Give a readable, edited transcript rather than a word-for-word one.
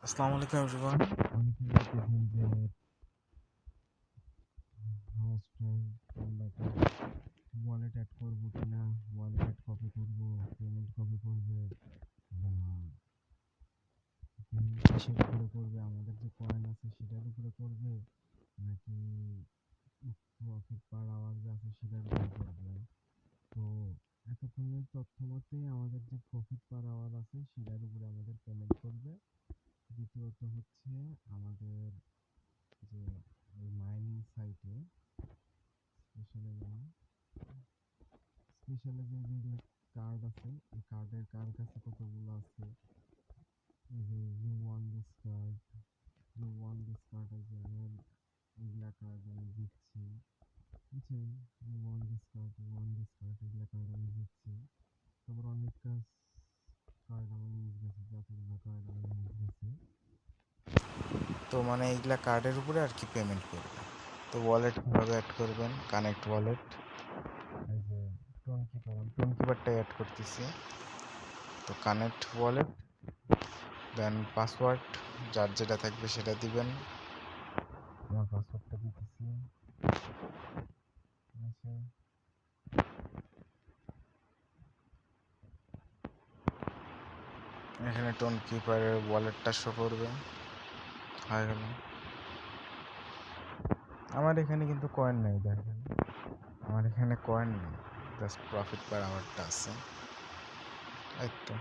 আসসালামু আলাইকুম এভরিওয়ান। অনেকেই দেখতেছেন যে হাউস আমরা ওয়ালেট অ্যাড করবো কিনা, ওয়ালেট অ্যাড কবে করবো, পেমেন্ট কবে করবে, বা কিসের উপরে করবে, আমাদের যে কয়েন আছে সেটার উপরে করবে নাকি প্রফিট পার আওয়ার যে আছে সেটার উপরে করবে। তো এতক্ষণের তথ্য মতে আমাদের যে প্রফিট পার আওয়ার আছে সেটার উপরে আমাদের পেমেন্ট করবে। দ্বিতীয়ত হচ্ছে আমাদের যে এই মাইনিং সাইটে স্পেশালি স্পেশালি যেগুলো কার্ড আছে, এই কার্ডের কার কাছে কতগুলো আছে, এই যে you want this card, you want this card আছে, আমি এইগুলা কার্ড আমি দিচ্ছি, বুঝছেন? You want this card, you want this card, এগুলা কার্ড আমি দিচ্ছি। তারপর অনেক কার্ড আমার নিজ গেছে, যতগুলো কার্ড আমার নিজ গেছে। তো মানে এইগুলা কার্ডের উপরে আর কি পেমেন্ট করবে। তো ওয়ালেট কীভাবে অ্যাড করবেন? কানেক্ট ওয়ালেট, এই যে টোন কিপারটা অ্যাড করতেছি। তো কানেক্ট ওয়ালেট, দেন পাসওয়ার্ড যার যেটা থাকবে সেটা দিবেন। আমার পাসওয়ার্ডটা দিতেছি। আচ্ছা, এখানে টোন কিপারের ওয়ালেটটা শো করবে। হয়ে গেল। আমার এখানে কিন্তু কয়েন নেই, দেখেন আমার এখানে কয়েন নেই, জাস্ট প্রফিট পার আওয়ারটা আছে, এই তো।